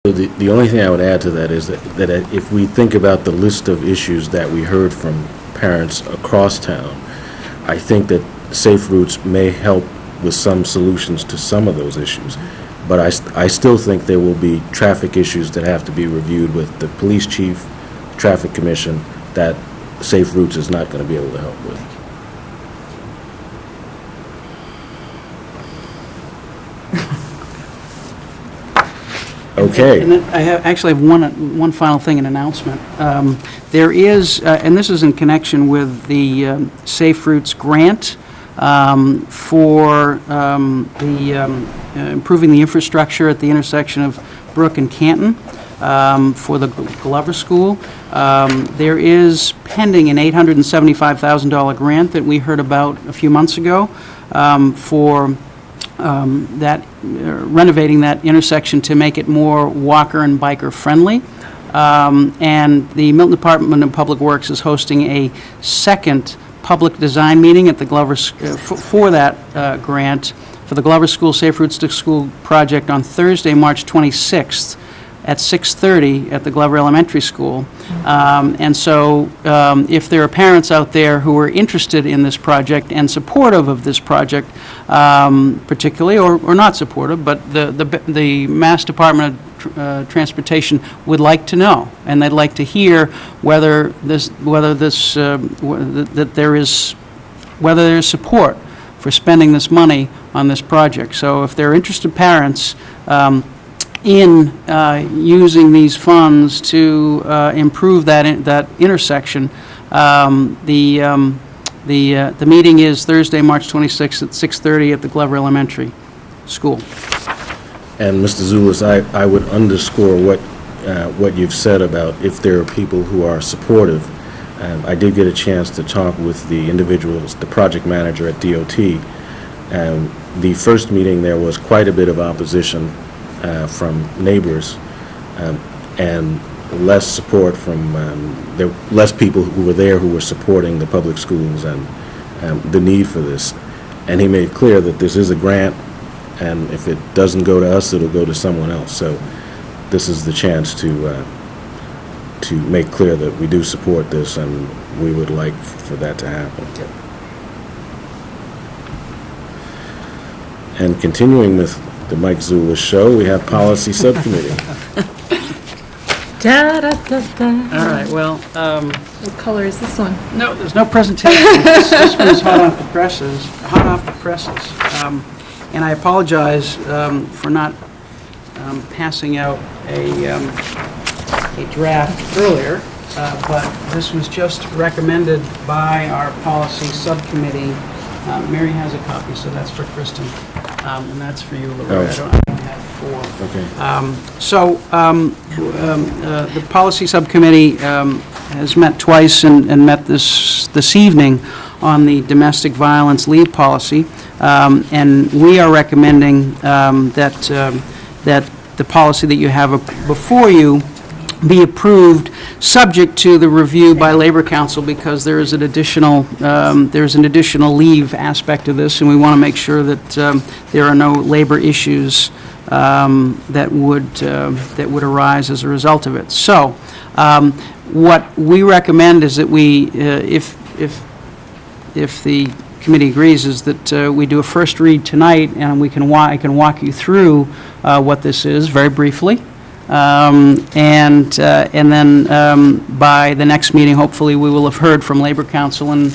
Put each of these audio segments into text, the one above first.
So the only thing I would add to that is that if we think about the list of issues that we heard from parents across town, I think that Safe Routes may help with some solutions to some of those issues. But I still think there will be traffic issues that have to be reviewed with the police chief, traffic commission, that Safe Routes is not going to be able to help with. Okay. And then I actually have one final thing, an announcement. There is, and this is in connection with the Safe Routes grant for improving the infrastructure at the intersection of Brook and Canton for the Glover School. There is pending an $875,000 grant that we heard about a few months ago for renovating that intersection to make it more walker and biker friendly. And the Milton Department of Public Works is hosting a second public design meeting at the Glover for that grant for the Glover School Safe Routes to School project on Thursday, March 26th at 6:30 at the Glover Elementary School. And so if there are parents out there who are interested in this project and supportive of this project, particularly, or not supportive, but the Mass Department of Transportation would like to know, and they'd like to hear whether there is support for spending this money on this project. So if there are interested parents in using these funds to improve that intersection, the meeting is Thursday, March 26th at 6:30 at the Glover Elementary School. And Mr. Zulus, I would underscore what you've said about if there are people who are supportive. I did get a chance to talk with the individuals, the project manager at DOT. The first meeting, there was quite a bit of opposition from neighbors, and less support from, there were less people who were there who were supporting the public schools and the need for this. And he made clear that this is a grant, and if it doesn't go to us, it'll go to someone else. So this is the chance to make clear that we do support this, and we would like for that to happen. And continuing with the Mike Zulus Show, we have Policy Subcommittee. Da, da, da, da. All right, well, What color is this one? no, there's no presentation. This one's hot off the presses. And I apologize for not passing out a draft earlier, but this was just recommended by our policy subcommittee. Mary has a copy, so that's for Kristen, and that's for you, Loretta. Oh. I don't have four. Okay. The policy subcommittee has met twice and met this evening on the domestic violence leave policy, and we are recommending that the policy that you have before you be approved, subject to the review by Labor Council, because there is an additional leave aspect of this, and we want to make sure that there are no labor issues that would arise as a result of it. So, what we recommend is that we, if the committee agrees, is that we do a first read tonight, and I can walk you through what this is very briefly. And then by the next meeting, hopefully, we will have heard from Labor Council, and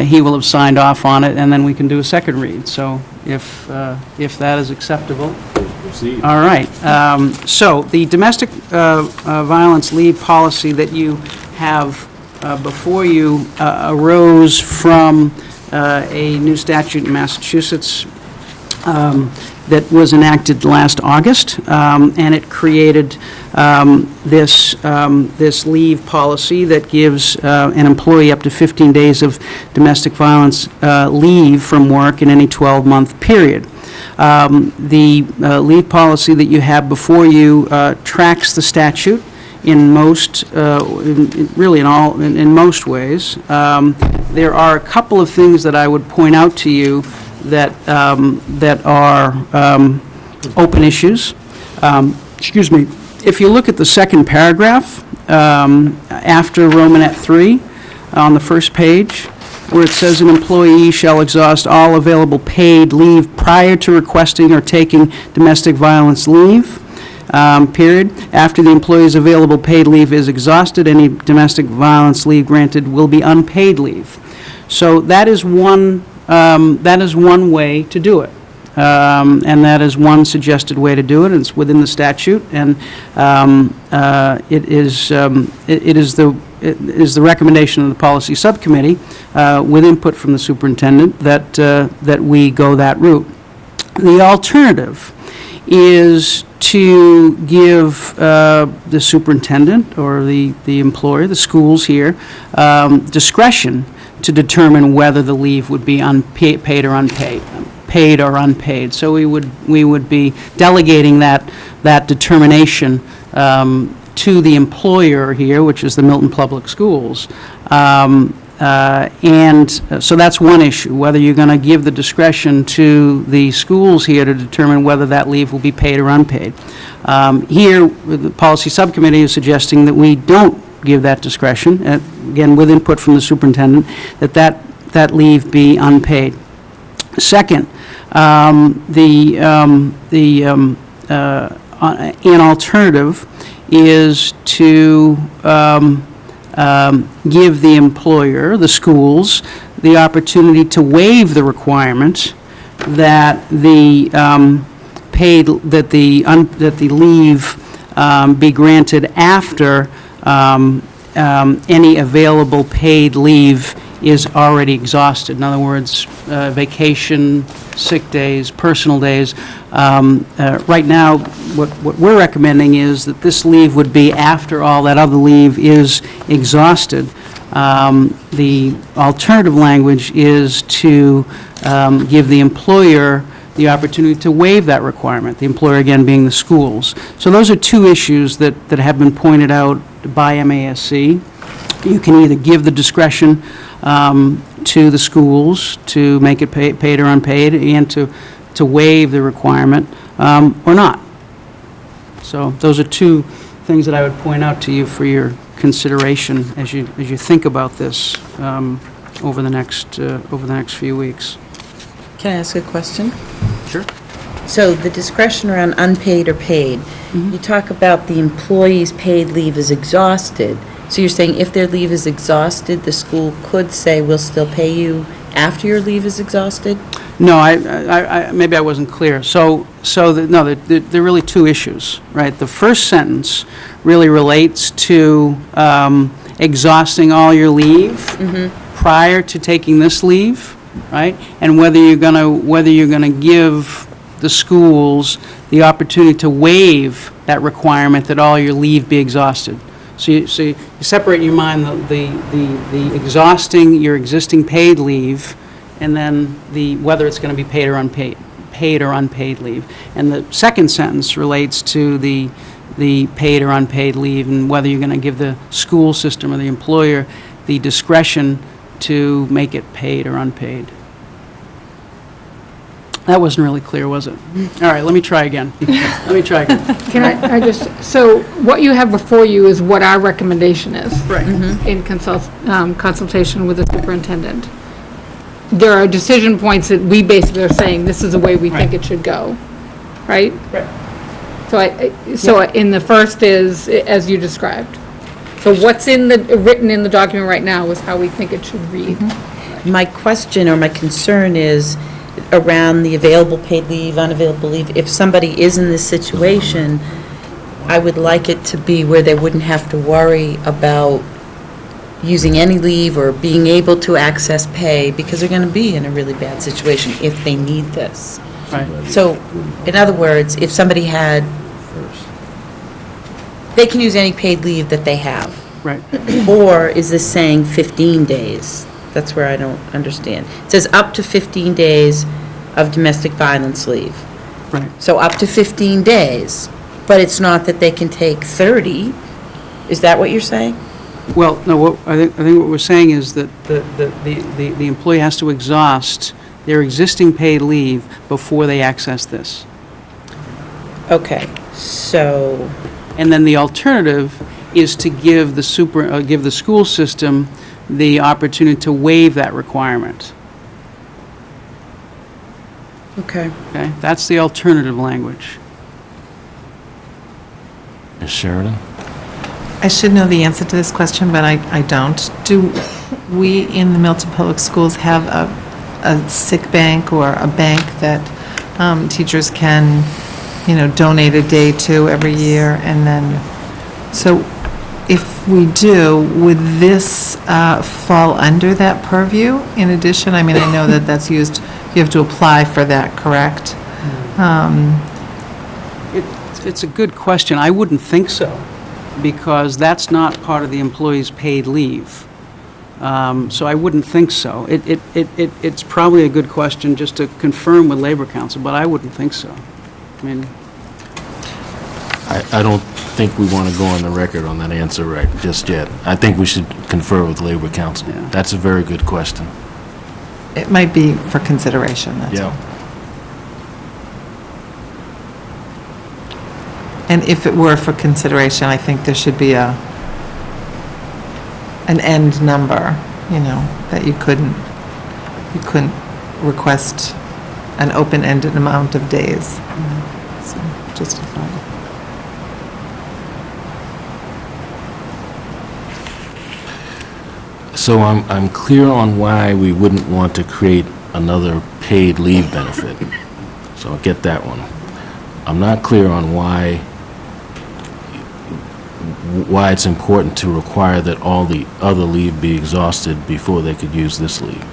he will have signed off on it, and then we can do a second read. So if that is acceptable. Proceed. All right. So the domestic violence leave policy that you have before you arose from a new statute in Massachusetts that was enacted last August, and it created this leave policy that gives an employee up to 15 days of domestic violence leave from work in any 12-month period. The leave policy that you have before you tracks the statute in most, really in most ways. There are a couple of things that I would point out to you that are open issues. Excuse me. If you look at the second paragraph, after Romanet 3, on the first page, where it says an employee shall exhaust all available paid leave prior to requesting or taking domestic violence leave, period. After the employee's available paid leave is exhausted, any domestic violence leave granted will be unpaid leave. So that is one way to do it. And that is one suggested way to do it, and it's within the statute, and it is the recommendation of the policy subcommittee, with input from the superintendent, that we go that route. The alternative is to give the superintendent or the employer, the schools here, discretion to determine whether the leave would be paid or unpaid. Paid or unpaid. So we would be delegating that determination to the employer here, which is the Milton Public Schools. And so that's one issue, whether you're going to give the discretion to the schools here to determine whether that leave will be paid or unpaid. Here, the policy subcommittee is suggesting that we don't give that discretion, again, with input from the superintendent, that leave be unpaid. Second, an alternative is to give the employer, the schools, the opportunity to waive the requirement that the leave be granted after any available paid leave is already exhausted. In other words, vacation, sick days, personal days. Right now, what we're recommending is that this leave would be after all that other leave is exhausted. The alternative language is to give the employer the opportunity to waive that requirement, the employer again being the schools. So those are two issues that have been pointed out by MASC. You can either give the discretion to the schools to make it paid or unpaid, and to waive the requirement, or not. So those are two things that I would point out to you for your consideration as you think about this over the next few weeks. Can I ask a question? Sure. So the discretion around unpaid or paid, you talk about the employee's paid leave is exhausted. So you're saying if their leave is exhausted, the school could say, we'll still pay you after your leave is exhausted? No, maybe I wasn't clear. So there are really two issues, right? The first sentence really relates to exhausting all your leave prior to taking this leave, right? And whether you're gonna give the schools the opportunity to waive that requirement that all your leave be exhausted. So you separate in your mind the exhausting your existing paid leave, and then whether it's going to be paid or unpaid leave. And the second sentence relates to the paid or unpaid leave, and whether you're going to give the school system or the employer the discretion to make it paid or unpaid. That wasn't really clear, was it? All right, let me try again. Can I just, so what you have before you is what our recommendation is. Right. In consultation with the superintendent. There are decision points that we basically are saying, this is the way we think it should go, right? Right. So in the first is, as you described. So what's written in the document right now is how we think it should read. My question or my concern is around the available paid leave, unavailable leave. If somebody is in this situation, I would like it to be where they wouldn't have to worry about using any leave or being able to access pay, because they're going to be in a really bad situation if they need this. Right. So, in other words, if somebody had, they can use any paid leave that they have. Right. Or is this saying 15 days? That's where I don't understand. It says up to 15 days of domestic violence leave. Right. So up to 15 days, but it's not that they can take 30. Is that what you're saying? Well, no, I think what we're saying is that the employee has to exhaust their existing paid leave before they access this. Okay, so And then the alternative is to give give the school system the opportunity to waive that requirement. Okay. Okay? That's the alternative language. Ms. Sheridan? I should know the answer to this question, but I don't. Do we in the Milton Public Schools have a sick bank or a bank that teachers can, donate a day to every year? And then, so if we do, would this fall under that purview in addition? I mean, I know that that's used, you have to apply for that, correct? It's a good question. I wouldn't think so, because that's not part of the employee's paid leave. So I wouldn't think so. It's probably a good question just to confirm with Labor Council, but I wouldn't think so. I mean, I don't think we want to go on the record on that answer right just yet. I think we should confer with Labor Council. Yeah. That's a very good question. It might be for consideration, that's all. Yeah. And if it were for consideration, I think there should be an end number, that you couldn't request an open-ended amount of days. So, just a thought. So I'm clear on why we wouldn't want to create another paid leave benefit. So I'll get that one. I'm not clear on why it's important to require that all the other leave be exhausted before they could use this leave.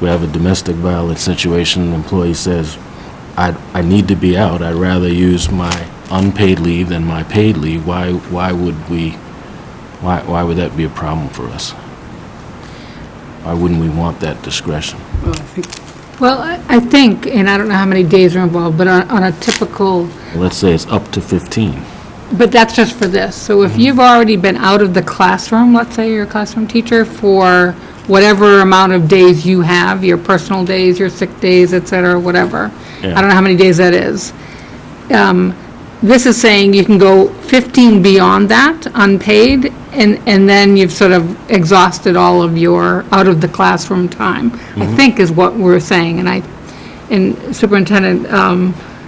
We have a domestic violence situation, the employee says, I need to be out, I'd rather use my unpaid leave than my paid leave. Why would that be a problem for us? Why wouldn't we want that discretion? well, I think Well, I think, and I don't know how many days are involved, but on a typical, Let's say it's up to 15. but that's just for this. So if you've already been out of the classroom, let's say you're a classroom teacher, for whatever amount of days you have, your personal days, your sick days, et cetera, whatever. Yeah. I don't know how many days that is. This is saying you can go 15 beyond that, unpaid, and then you've sort of exhausted all of your out-of-the-classroom time, I think is what we're saying. And Superintendent,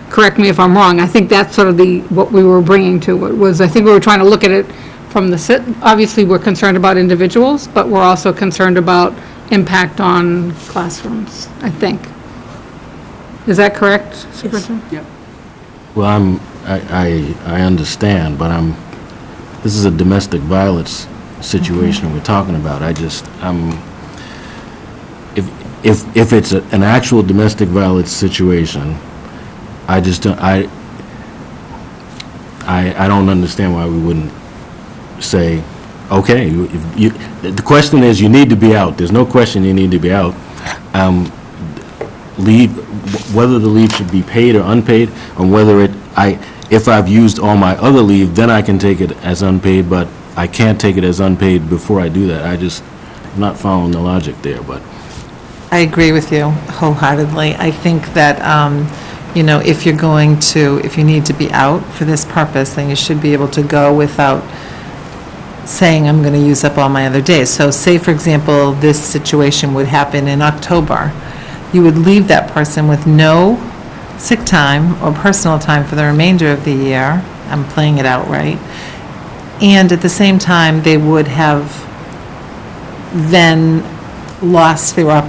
correct me if I'm wrong, I think that's sort of what we were bringing to it, was I think we were trying to look at it from obviously, we're concerned about individuals, but we're also concerned about impact on classrooms, I think. Is that correct, Superintendent? Yep. Well, I understand, but this is a domestic violence situation we're talking about. If it's an actual domestic violence situation, I just don't, I don't understand why we wouldn't say, okay, the question is, you need to be out. There's no question you need to be out. Leave, whether the leave should be paid or unpaid, and whether if I've used all my other leave, then I can take it as unpaid, but I can't take it as unpaid before I do that. I'm not following the logic there, but. I agree with you wholeheartedly. I think that, if you need to be out for this purpose, then you should be able to go without saying, I'm going to use up all my other days. So say, for example, this situation would happen in October. You would leave that person with no sick time or personal time for the remainder of the year. I'm playing it out right. And at the same time, they would have then lost their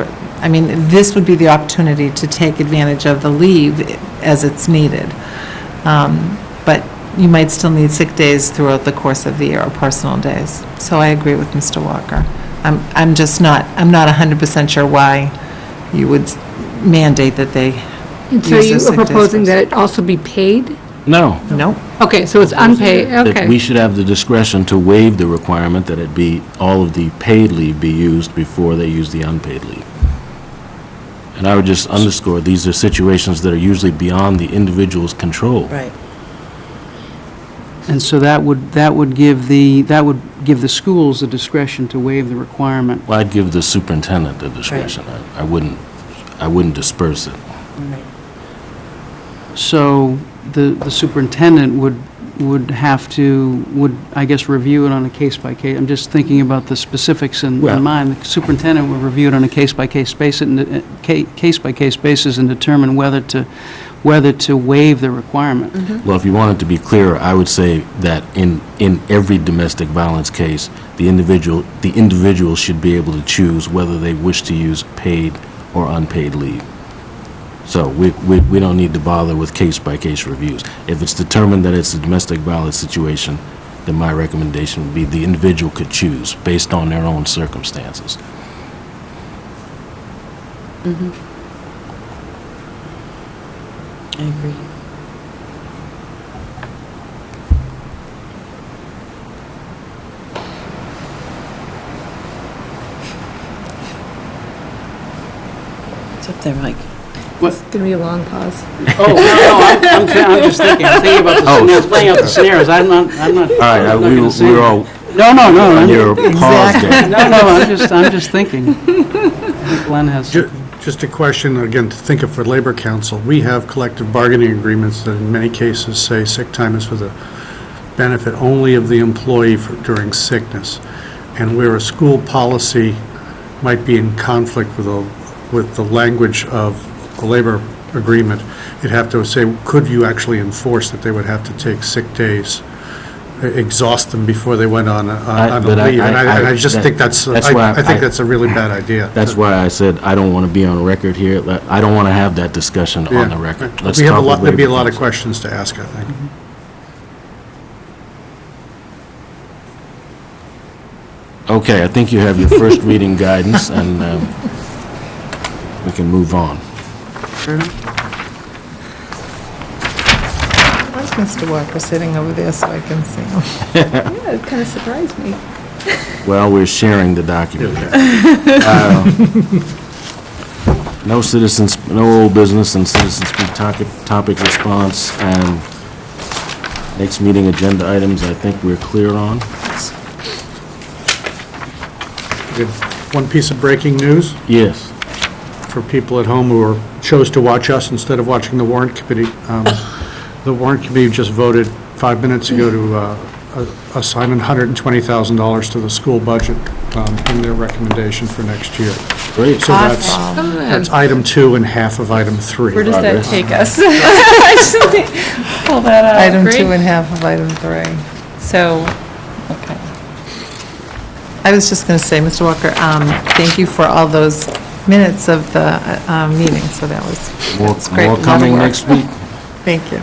this would be the opportunity to take advantage of the leave as it's needed. But you might still need sick days throughout the course of the year or personal days. So I agree with Mr. Walker. I'm not 100% sure why you would mandate that they And so use you their sick are days proposing first. that it also be paid? No. Nope. Okay, so it's unpaid, That okay. we should have the discretion to waive the requirement that all of the paid leave be used before they use the unpaid leave. And I would just underscore, these are situations that are usually beyond the individual's control. Right. And so that would give the schools the discretion to waive the requirement. Well, I'd give the superintendent the discretion. I wouldn't disperse it. So the superintendent have to, I guess, review it on a case-by-case. I'm just thinking about the specifics in Well- mind. The superintendent would review it on a case-by-case basis, case-by-case basis and determine whether to waive the requirement. Well, if you wanted to be clearer, I would say that in every domestic violence case, the individual should be able to choose whether they wish to use paid or unpaid leave. So we don't need to bother with case-by-case reviews. If it's determined that it's a domestic violence situation, then my recommendation would be the individual could choose based on their own circumstances. I agree. It's up there, Mike. It's going to be a long pause. Oh, no, I'm just thinking about the scenarios, laying out the scenarios. I'm not. All right, we're all No, on your pause Exactly. day. No, I'm just thinking. I think Glenn has something. Just a question, again, to think of for Labor Council. We have collective bargaining agreements that in many cases say sick time is for the benefit only of the employee during sickness. And where a school policy might be in conflict with the language of the labor agreement, you'd have to say, could you actually enforce that they would have to take sick days, exhaust them before they went on a leave? And I just think I think that's a really bad idea. That's why I said I don't want to be on record here. I don't want to have that discussion on the record. Let's We have talk with there'd be a Labor lot of Council. questions to ask, I think. Okay, I think you have your first reading guidance, and we can move on. Where's Mr. Walker sitting over there so I can see him? Yeah, it kind of surprised me. Well, we're sharing the document. No citizens, no old business, and citizens speak topic response, and next meeting agenda items, I think we're clear on. We have one piece of breaking news Yes. for people at home who chose to watch us instead of watching the warrant committee. The warrant committee just voted 5 minutes ago to assign $120,000 to the school budget in their recommendation for next year. Great. So that's item 2 and half of item 3. Where does that Progress. take us? I just pull that out. Item Great. 2 and half of item 3. So, okay. I was just going to say, Mr. Walker, thank you for all those minutes of the meeting, so that's great. More A lot of coming work. next week. Thank you.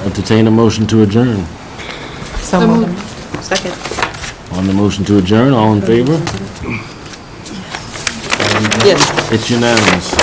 Entertain a motion to adjourn. So moved. Second. On the motion to adjourn, all in favor? Yes. It's unanimous.